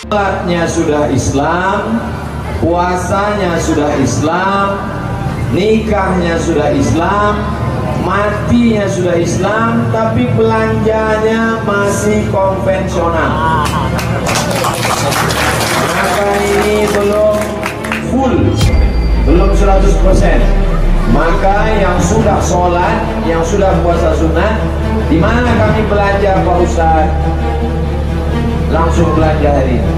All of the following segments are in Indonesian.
Salatnya sudah Islam, puasanya sudah Islam, nikahnya sudah Islam, matinya sudah Islam, tapi belanjanya masih konvensional. Maka ini belum full, belum 100%. Maka yang sudah sholat, yang sudah puasa sunat, di mana kami belanja Pak Ustaz? Langsung belanja hari ini.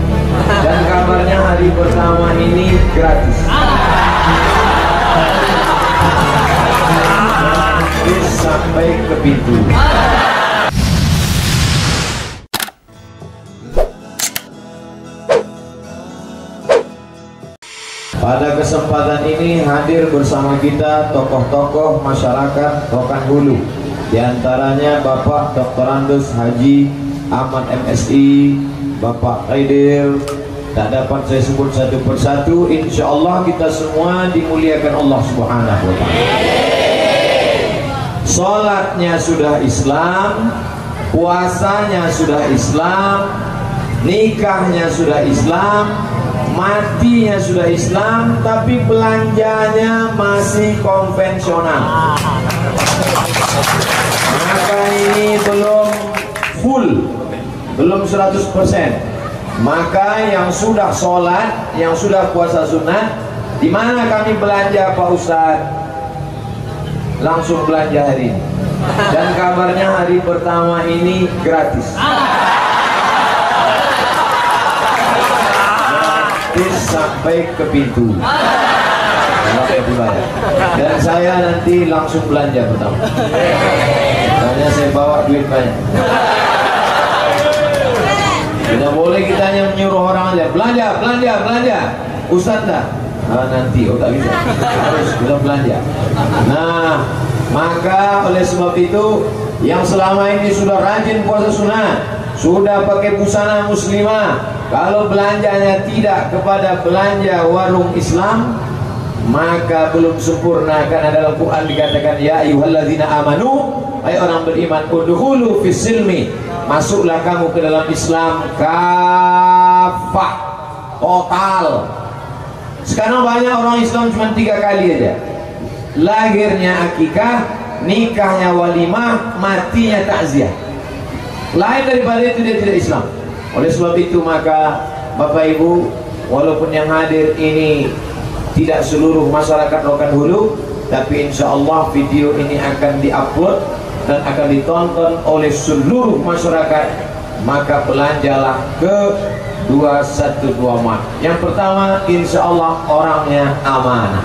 Dan kabarnya hari pertama ini gratis. Sampai ke pintu. Pada kesempatan ini hadir bersama kita tokoh-tokoh masyarakat Rokan Hulu. Di antaranya Bapak Dr. Andus Haji Ahmad MSI, Bapak Kaidir. Tak dapat saya sebut satu persatu. Insya Allah kita semua dimuliakan Allah Subhanahu wa Ta'ala. Salatnya sudah Islam, puasanya sudah Islam, nikahnya sudah Islam, matinya sudah Islam, tapi belanjanya masih konvensional. Maka ini belum full, belum 100%. Maka yang sudah sholat, yang sudah puasa sunat, di mana kami belanja Pak Ustaz? Langsung belanja hari ini. Dan kabarnya hari pertama ini gratis. Sampai ke pintu. Dan saya nanti langsung belanja pertama. Soalnya saya bawa duit banyak. Tidak boleh kita hanya menyuruh orang aja belanja. Ustaz dah. Nanti, tak bisa. Harus kita belanja. Nah, maka oleh sebab itu, yang selama ini sudah rajin puasa sunat, sudah pakai busana muslimah, kalau belanjanya tidak kepada belanja warung Islam, maka belum sempurna. Karena dalam Quran dikatakan, ya ayyuhalladzina amanu, hai orang beriman, udkhulu fis silmi, masuklah kamu ke dalam Islam kafah, total. Sekarang banyak orang Islam cuma 3 kali aja. Lahirnya akikah, nikahnya walimah, matinya takziah. Lain daripada itu dia tidak Islam. Oleh sebab itu maka Bapak Ibu, walaupun yang hadir ini tidak seluruh masyarakat Rokan Hulu, tapi insya Allah video ini akan diupload dan akan ditonton oleh seluruh masyarakat. Maka belanjalah ke 212 Mart. Yang pertama, insya Allah orangnya amanah.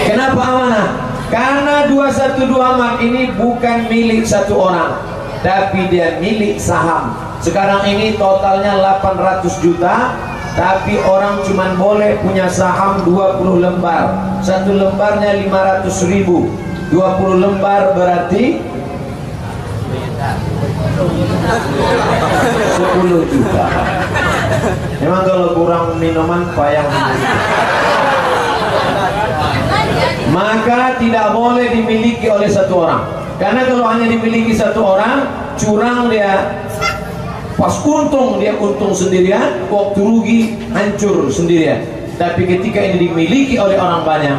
Kenapa amanah? Karena 212 Mart ini bukan milik satu orang, tapi dia milik saham. Sekarang ini totalnya 800 juta, tapi orang cuma boleh punya saham 20 lembar. Satu lembarnya 500.000. 20 lembar berarti 10 juta. Memang kalau kurang minuman payah. Maka tidak boleh dimiliki oleh satu orang. Karena kalau hanya dimiliki satu orang, curang dia. Pas untung dia untung sendirian, waktu rugi hancur sendirian. Tapi ketika ini dimiliki oleh orang banyak,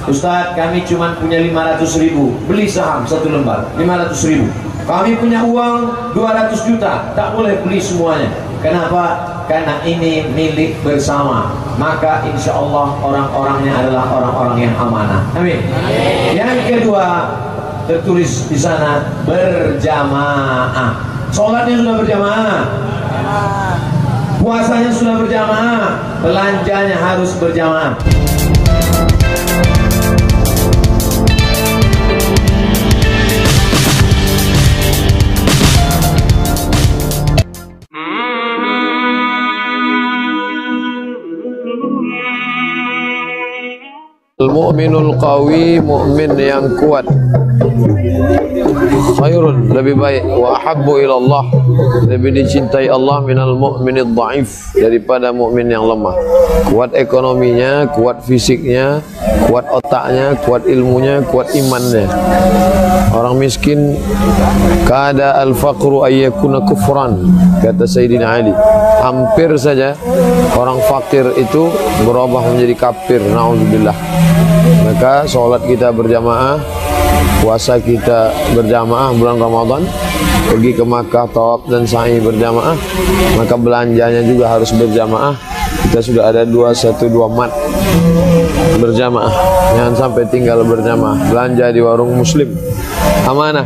Ustaz, kami cuma punya 500.000, beli saham satu lembar 500.000. Kami punya uang 200 juta, tak boleh beli semuanya. Kenapa? Karena ini milik bersama. Maka insya Allah orang-orangnya adalah orang-orang yang amanah. Amin. Yang kedua, tertulis di sana berjamaah. Sholatnya sudah berjamaah, puasanya sudah berjamaah, belanjanya harus berjamaah. Al-mu'minul qawi, mu'min yang kuat, khairun, lebih baik, wa ahabbu ilallah, lebih dicintai Allah minal mu'minid dha'if, daripada mu'min yang lemah. Kuat ekonominya, kuat fisiknya, kuat otaknya, kuat ilmunya, kuat imannya. Orang orang miskin kada al-faqru ayyakuna kufran, kata Sayyidina Ali. Hampir saja orang fakir itu berubah menjadi kafir, naudzubillah. Maka sholat kita berjamaah, puasa kita berjamaah bulan Ramadan, pergi ke Makkah tawaf dan sa'i berjamaah, maka belanjanya juga harus berjamaah. Kita sudah ada 212 mat berjamaah. Jangan sampai tinggal berjamaah. Belanja di warung Muslim, amanah.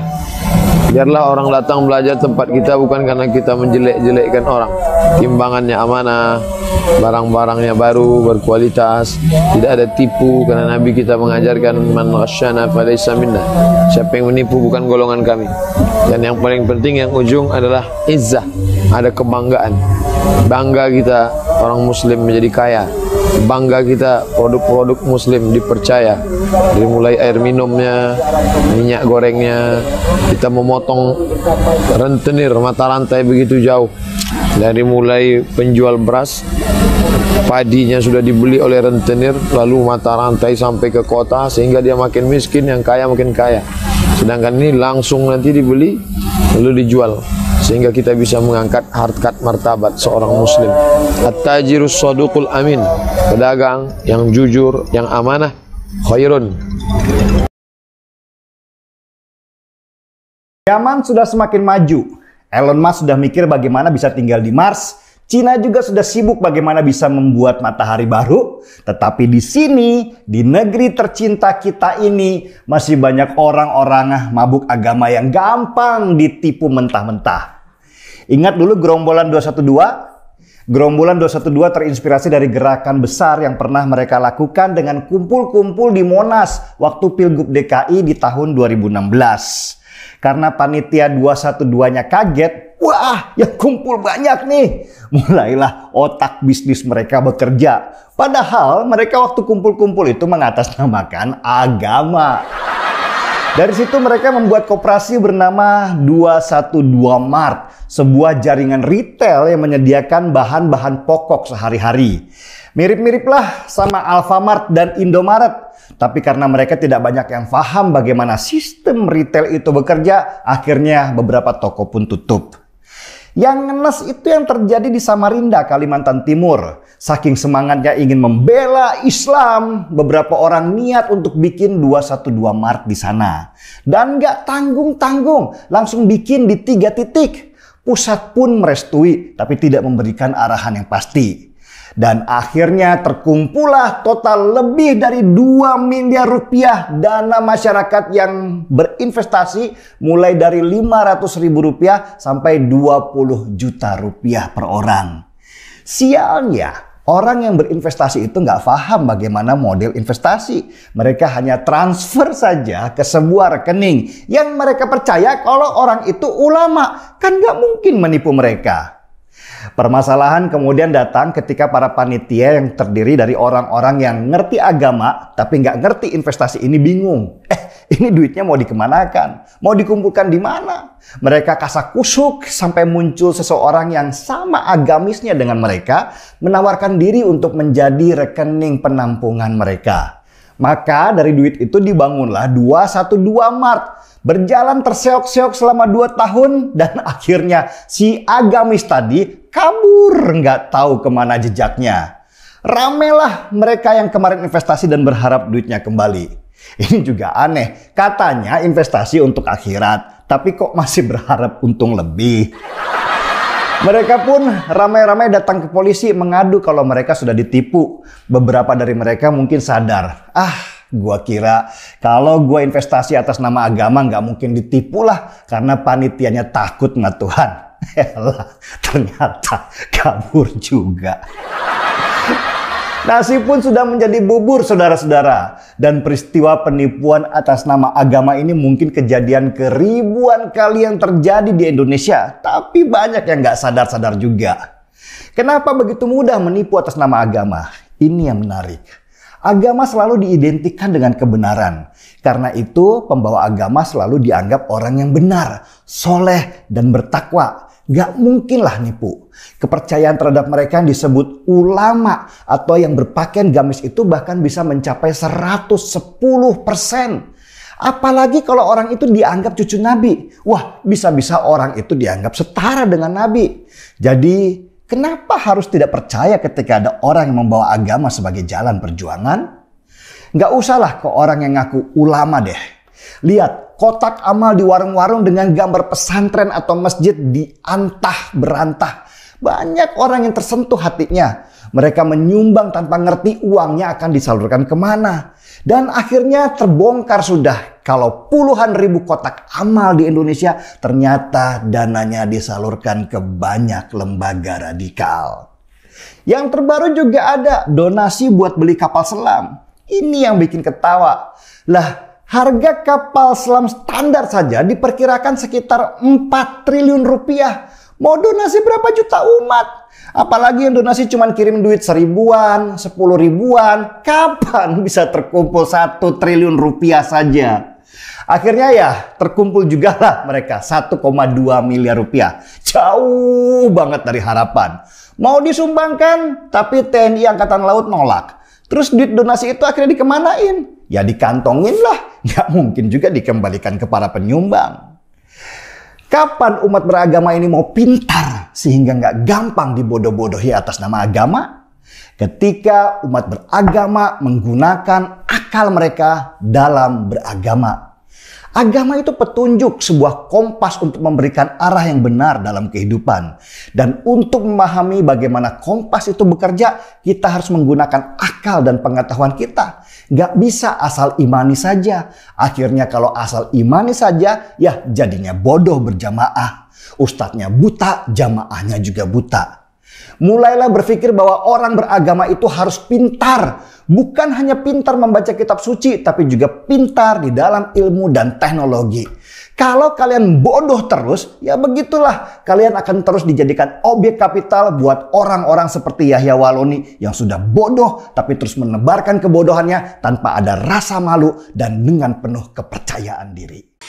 Biarlah orang datang belajar tempat kita bukan karena kita menjelek-jelekkan orang. Timbangannya amanah, barang-barangnya baru, berkualitas, tidak ada tipu, karena Nabi kita mengajarkan man ghasyana falaysa minna. Siapa yang menipu bukan golongan kami. Dan yang paling penting, yang ujung adalah izzah, ada kebanggaan. Bangga kita orang muslim menjadi kaya, bangga kita produk-produk muslim dipercaya. Dari mulai air minumnya, minyak gorengnya, kita memotong rentenir mata rantai begitu jauh. Dari mulai penjual beras, padinya sudah dibeli oleh rentenir, lalu mata rantai sampai ke kota, sehingga dia makin miskin, yang kaya makin kaya. Sedangkan ini langsung nanti dibeli lalu dijual, sehingga kita bisa mengangkat harkat martabat seorang muslim. At-tajirus saduqul amin, pedagang yang jujur, yang amanah, khairun. Zaman sudah semakin maju. Elon Musk sudah mikir bagaimana bisa tinggal di Mars. Cina juga sudah sibuk bagaimana bisa membuat matahari baru. Tetapi di sini, di negeri tercinta kita ini, masih banyak orang-orang mabuk agama yang gampang ditipu mentah-mentah. Ingat dulu gerombolan 212? Gerombolan 212 terinspirasi dari gerakan besar yang pernah mereka lakukan dengan kumpul-kumpul di Monas waktu Pilgub DKI di tahun 2016. Karena panitia 212-nya kaget, wah yang kumpul banyak nih. Mulailah otak bisnis mereka bekerja. Padahal mereka waktu kumpul-kumpul itu mengatasnamakan agama. Dari situ mereka membuat koperasi bernama 212 Mart, sebuah jaringan retail yang menyediakan bahan-bahan pokok sehari-hari. Mirip-miriplah sama Alfamart dan Indomaret. Tapi karena mereka tidak banyak yang paham bagaimana sistem retail itu bekerja, akhirnya beberapa toko pun tutup. Yang ngenes itu yang terjadi di Samarinda, Kalimantan Timur. Saking semangatnya ingin membela Islam, beberapa orang niat untuk bikin 212 Mart di sana. Dan gak tanggung-tanggung, langsung bikin di 3 titik. Pusat pun merestui, tapi tidak memberikan arahan yang pasti. Dan akhirnya terkumpullah total lebih dari 2 miliar rupiah dana masyarakat yang berinvestasi, mulai dari 500.000 rupiah sampai 20 juta rupiah per orang. Sialnya, orang yang berinvestasi itu nggak paham bagaimana model investasi. Mereka hanya transfer saja ke sebuah rekening yang mereka percaya kalau orang itu ulama. Kan nggak mungkin menipu mereka. Permasalahan kemudian datang ketika para panitia yang terdiri dari orang-orang yang ngerti agama tapi nggak ngerti investasi ini bingung. Ini duitnya mau dikemanakan? Mau dikumpulkan di mana? Mereka kasakusuk sampai muncul seseorang yang sama agamisnya dengan mereka menawarkan diri untuk menjadi rekening penampungan mereka. Maka dari duit itu dibangunlah 212 Mart. Berjalan terseok-seok selama 2 tahun dan akhirnya si agamis tadi kabur, nggak tahu kemana jejaknya. Ramelah mereka yang kemarin investasi dan berharap duitnya kembali. Ini juga aneh, katanya investasi untuk akhirat, tapi kok masih berharap untung lebih. Mereka pun ramai-ramai datang ke polisi mengadu kalau mereka sudah ditipu. Beberapa dari mereka mungkin sadar, gua kira kalau gua investasi atas nama agama nggak mungkin ditipu lah karena panitianya takut sama Tuhan. Ternyata kabur juga. Nasi pun sudah menjadi bubur, saudara-saudara. Dan peristiwa penipuan atas nama agama ini mungkin kejadian keribuan kali yang terjadi di Indonesia. Tapi banyak yang nggak sadar-sadar juga. Kenapa begitu mudah menipu atas nama agama? Ini yang menarik. Agama selalu diidentikan dengan kebenaran. Karena itu pembawa agama selalu dianggap orang yang benar, soleh, dan bertakwa. Gak mungkinlah nipu. Kepercayaan terhadap mereka yang disebut ulama atau yang berpakaian gamis itu bahkan bisa mencapai 110%. Apalagi kalau orang itu dianggap cucu Nabi. Wah, bisa-bisa orang itu dianggap setara dengan Nabi. Jadi, kenapa harus tidak percaya ketika ada orang yang membawa agama sebagai jalan perjuangan? Nggak usahlah ke orang yang ngaku ulama deh. Lihat kotak amal di warung-warung dengan gambar pesantren atau masjid diantah berantah. Banyak orang yang tersentuh hatinya. Mereka menyumbang tanpa ngerti uangnya akan disalurkan kemana. Dan akhirnya terbongkar sudah kalau puluhan ribu kotak amal di Indonesia ternyata dananya disalurkan ke banyak lembaga radikal. Yang terbaru juga ada donasi buat beli kapal selam. Ini yang bikin ketawa. Lah, harga kapal selam standar saja diperkirakan sekitar 4 triliun rupiah. Mau donasi berapa juta umat? Apalagi yang donasi cuma kirim duit 1.000-an, 10.000-an. Kapan bisa terkumpul 1 triliun rupiah saja? Akhirnya ya terkumpul juga lah mereka 1,2 miliar rupiah. Jauh banget dari harapan. Mau disumbangkan, tapi TNI Angkatan Laut nolak. Terus duit donasi itu akhirnya dikemanain? Ya dikantongin lah. Nggak mungkin juga dikembalikan ke para penyumbang. Kapan umat beragama ini mau pintar sehingga nggak gampang dibodoh-bodohi atas nama agama? Ketika umat beragama menggunakan akal mereka dalam beragama. Agama itu petunjuk, sebuah kompas untuk memberikan arah yang benar dalam kehidupan. Dan untuk memahami bagaimana kompas itu bekerja, kita harus menggunakan akal dan pengetahuan kita. Gak bisa asal imani saja. Akhirnya kalau asal imani saja, ya jadinya bodoh berjamaah. Ustadznya buta, jamaahnya juga buta. Mulailah berpikir bahwa orang beragama itu harus pintar. Bukan hanya pintar membaca kitab suci, tapi juga pintar di dalam ilmu dan teknologi. Kalau kalian bodoh terus, ya begitulah. Kalian akan terus dijadikan objek kapital buat orang-orang seperti Yahya Waloni yang sudah bodoh, tapi terus menebarkan kebodohannya tanpa ada rasa malu dan dengan penuh kepercayaan diri.